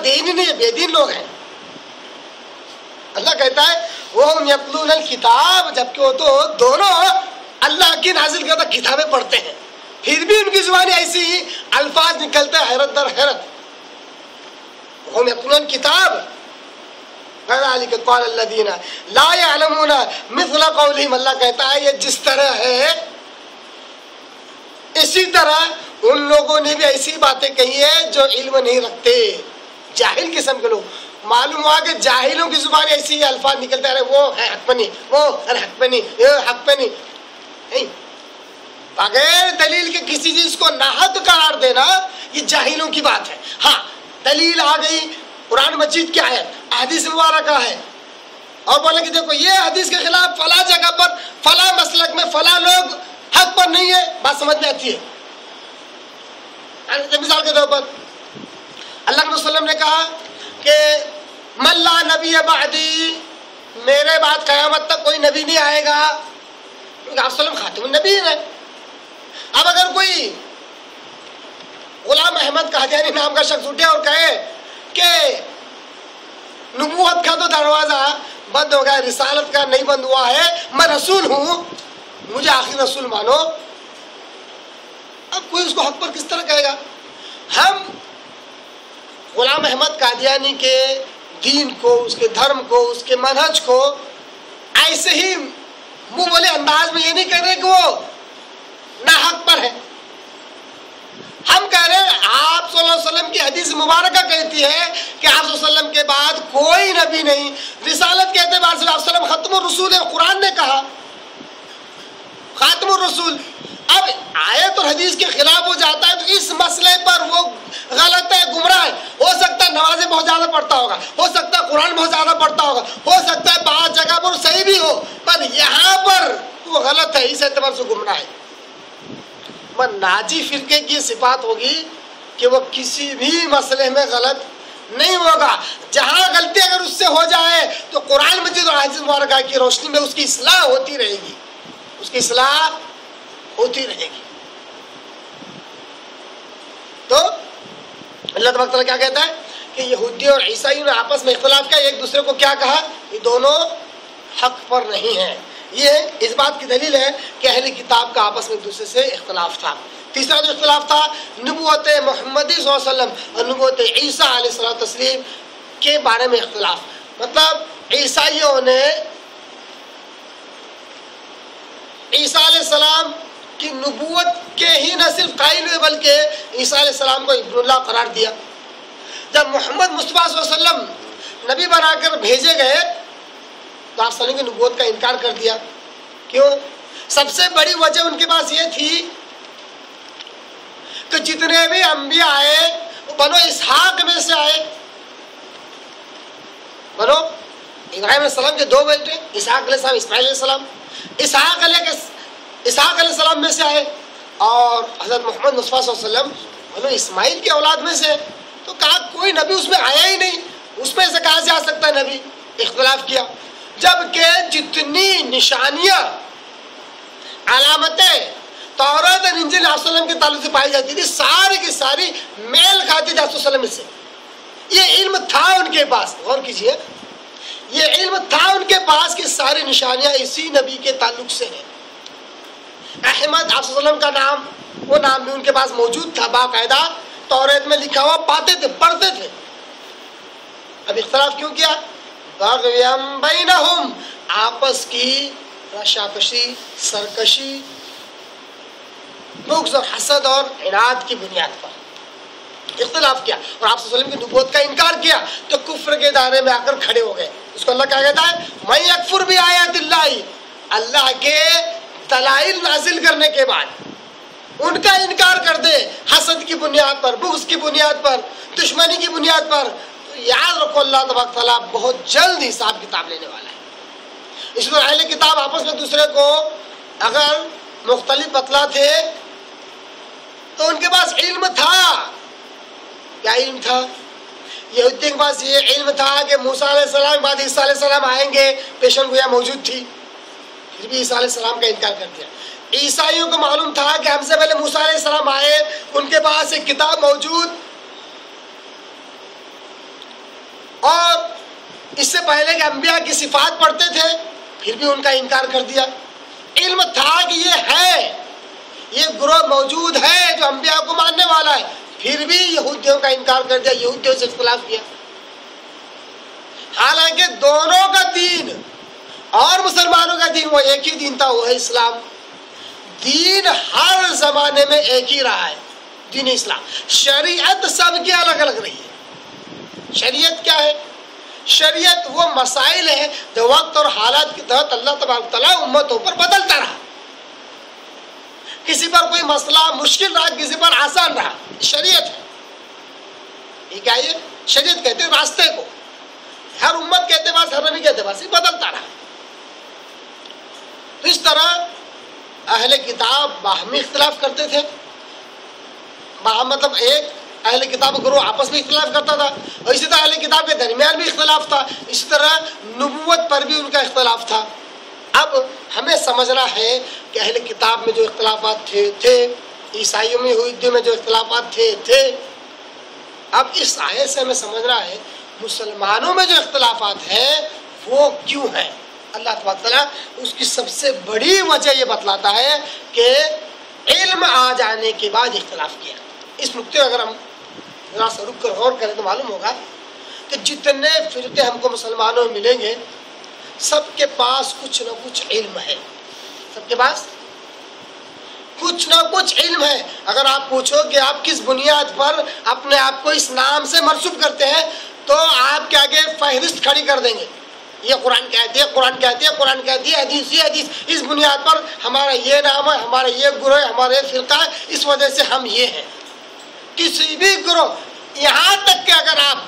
دین ہی نہیں، بے دین لوگ ہیں. اللہ کہتا ہے وَهُمْ يَتْلُونَ الْكِتَابَ، جبکہ وہ تو دونوں اللہ کی نازل کردہ کتابیں پڑھتے ہیں، پھر بھی ان کی زبانیں ایسی ہی الفاظ نکلتے ہیں حیرت در حیرت. وَهُمْ يَتْلُونَ الْكِتَابَ كَذَلِكَ قَالَ الَّذِينَ لَا يَعْلَمُونَ مِثْلَ قَوْلِهِمْ. اللہ کہتا ہے یہ جس طرح ہے اسی طرح ان لوگوں نے بھی ایسی باتیں کہی ہے جو علم نہیں رکھتے، جاہل قسم کے لوگ. معلوم ہوا کہ جاہلوں کی زبان ایسی الفاظ نکلتے ہیں، وہ ہے حق پہ نہیں، وہ حق پہ نہیں، یہ حق پہ نہیں. بغیر دلیل کے کسی چیز کو ناحق قرار دینا یہ جاہلوں کی بات ہے. ہاں دلیل آ گئی قرآن مجید کی آیت، حدیث مبارکہ ہے، اور بولے کہ دیکھو یہ حدیث کے خلاف فلاں جگہ پر فلاں مسلک میں فلاں لوگ حق پر نہیں ہے، بات سمجھ میں آتی ہے. مثال کے طور پر اللہ کے وسلم نے کہا کہ من لا نبی بعدی، میرے بعد قیامت تک کوئی نبی نہیں آئے گا، کیونکہ آپ وسلم خاتم النبی ہیں. اب اگر کوئی غلام احمد قادیانی نام کا شخص اٹھے اور کہے کہ نبوت کا تو دروازہ بند ہو گیا، رسالت کا نہیں بند ہوا ہے، میں رسول ہوں، مجھے آخری رسول مانو، اب کوئی اس کو حق پر کس طرح کہے گا؟ ہم غلام احمد قادیانی کے دین کو، اس کے دھرم کو، اس کے منہج کو ایسے ہی منہ بولے انداز میں یہ نہیں کہہ رہے کہ وہ ناحق پر ہے. ہم کہہ رہے ہیں آپ صلی اللہ علیہ وسلم کی حدیث مبارکہ کہتی ہے کہ آپ صلی اللہ علیہ وسلم کے بعد کوئی نبی نہیں. رسالت کے اعتبار سے آپ صلی اللہ علیہ وسلم ختم الرسول ہے، قرآن نے کہا خاتم الرسول. اب آیت اور حدیث کے خلاف ہو جاتا ہے تو اس مسئلے پر وہ غلط ہے، گمراہ ہے. ہو سکتا ہے نمازیں بہت زیادہ پڑھتا ہوگا، ہو سکتا ہے قرآن بہت زیادہ پڑھتا ہوگا، ہو سکتا ہے بعض جگہ پر صحیح بھی ہو، پر یہاں پر وہ غلط ہے، اس اعتبار سے گمراہ ہے. ناجی فرقے کی صفات ہوگی کہ وہ کسی بھی مسئلے میں غلط نہیں ہوگا. جہاں غلطی اگر اس سے ہو جائے تو قرآن مجید اور حدیث مبارکہ کی روشنی میں اس کی اصلاح ہوتی رہے گی، اس کی اصلاح ہوتی رہے گی. تو اللہ تبارک تعالیٰ کیا کہتا ہے کہ یہودی اور عیسائیوں نے آپس میں اختلاف کیا، ایک دوسرے کو کیا کہا؟ یہ دونوں حق پر نہیں ہیں. یہ اس بات کی دلیل ہے کہ اہل کتاب کا آپس میں ایک دوسرے سے اختلاف تھا. تیسرا جو اختلاف تھا نبوت محمدی صلی اللہ علیہ وسلم اور نبوت عیسیٰ علیہ الصلوۃ والتسلیم کے بارے میں اختلاف. مطلب عیسائیوں نے عیسیٰ علیہ السلام کی نبوت کے ہی نہ صرف قائل ہوئے بلکہ عیسیٰ علیہ السلام کو ابن اللہ قرار دیا. جب محمد مصطفیٰ صلی اللہ علیہ وسلم نبی بنا کر بھیجے گئے تو آپ صلی اللہ علیہ وسلم کی نبوت کا انکار کر دیا. کیوں؟ سب سے بڑی وجہ ان کے پاس یہ تھی کہ جتنے بھی انبیاء آئے وہ بنو اسحاق میں سے آئے. بنو ابراہیم علیہ السلام کے دو بیٹے اسحاق علیہ السلام، اسماعیل علیہ السلام، اسحاق علیہ السلام میں سے آئے، اور حضرت محمد مصطفیٰ صلی اللہ علیہ وسلم بنو اسماعیل کی اولاد میں سے. تو کہا کوئی نبی اس میں آیا ہی نہیں، اس میں سے کہاں سے آ سکتا ہے نبی؟ اختلاف کیا. جبکہ جتنی نشانیاں علامتیں تورات اور انجیل آپ صلی اللہ علیہ وسلم کے تعلق سے پائی جاتی تھی ساری کی ساری میل کھاتی تھی آپ صلی اللہ علیہ وسلم سے. یہ علم تھا ان کے پاس، غور کیجئے، یہ علم تھا ان کے پاس کہ ساری نشانیاں اسی نبی کے تعلق سے ہیں. احمد آپ صلی اللہ علیہ وسلم کا نام، وہ نام بھی ان کے پاس موجود تھا، باقاعدہ تورات میں لکھا ہوا پاتے تھے، پڑھتے تھے. اب اختلاف کیوں کیا؟ بغیم بینہم، آپس کی رشاکشی، سرکشی، بغض اور حسد اور عناد کی بنیاد پر اختلاف کیا اور آپ صلی اللہ علیہ وسلم کی نبوت کا انکار کیا تو کفر کے دائرے میں آ کر کھڑے ہو گئے. اس کو اللہ کیا کہتا ہے؟ من یکفر بآیات اللہ، اللہ کے دلائل نازل کرنے کے بعد ان کا انکار کر دے حسد کی بنیاد پر، بغض کی بنیاد پر، دشمنی کی بنیاد پر، تو یاد رکھو اللہ تبارک تعالیٰ بہت جلد حساب کتاب لینے والا ہے. اس لیے اہل کتاب آپس میں دوسرے کو اگر مختلف بتلا تھے تو ان کے پاس علم تھا. کیا علم تھا؟ یہودی کے پاس یہ علم تھا کہ موسیٰ علیہ السلام کے بعد عیسیٰ علیہ السلام آئیں گے، پیشن گویا موجود تھی، پھر بھی عیسیٰ علیہ السلام کا انکار کر دیا. عیسائیوں کو معلوم تھا کہ ہم سے پہلے موسیٰ علیہ السلام آئے، ان کے پاس ایک کتاب موجود اس سے پہلے کہ انبیاء کی صفات پڑھتے تھے پھر بھی ان کا انکار کر دیا. علم تھا کہ یہ ہے، یہ گروہ موجود ہے جو انبیاء کو ماننے والا ہے، پھر بھی یہودیوں کا انکار کر دیا، یہودیوں سے اختلاف کیا. حالانکہ دونوں کا دین اور مسلمانوں کا دین وہ ایک ہی دین تھا، وہ ہے اسلام. دین ہر زمانے میں ایک ہی رہا ہے، دین اسلام. شریعت سب کی الگ الگ رہی ہے. شریعت کیا ہے؟ شریعت وہ مسائل ہیں جو وقت اور حالات کے تحت اللہ تبارک تعالیٰ امتوں پر بدلتا رہا. کسی پر کوئی مسئلہ مشکل رہا، کسی پر آسان رہا، شریعت ہے. یہ کیا ہے؟ شریعت کہتے ہیں راستے کو. ہر امت کے اعتبار سے، ہر نبی کے اعتبار سے بدلتا رہا. تو اس طرح اہل کتاب باہمی اختلاف کرتے تھے. مطلب ایک اہل کتاب گروہ آپس میں اختلاف کرتا تھا، اور اسی طرح اہل کتاب کے درمیان بھی اختلاف تھا. اسی طرح نبوت پر بھی ان کا اختلاف تھا. اب ہمیں سمجھنا ہے کہ اہل کتاب میں جو اختلافات تھے، عیسائیوں میں یہودیوں میں جو اختلافات تھے. اب اس آیت سے ہمیں سمجھنا ہے مسلمانوں میں جو اختلافات ہیں وہ کیوں ہیں. اللہ تبارک تعالیٰ اس کی سب سے بڑی وجہ یہ بتلاتا ہے کہ علم آ جانے کے بعد اختلاف کیا. اس نقطے اگر ہم ذرا سا رک کر غور کریں تو معلوم ہوگا کہ جتنے فرقے ہم کو مسلمانوں میں ملیں گے سب کے پاس کچھ نہ کچھ علم ہے. سب کے پاس کچھ نہ کچھ علم ہے. اگر آپ پوچھو کہ آپ کس بنیاد پر اپنے آپ کو اس نام سے منسوب کرتے ہیں تو آپ کے آگے فہرست کھڑی کر دیں گے. یہ قرآن کہتی ہے، قرآن کہتی ہے، قرآن کہتی ہے، حدیث یہ حدیث، اس بنیاد پر ہمارا یہ نام ہے، ہمارا یہ گروہ ہے، ہمارا یہ فرقہ ہے، اس وجہ سے ہم یہ ہیں. کسی بھی گروہ، یہاں تک کہ اگر آپ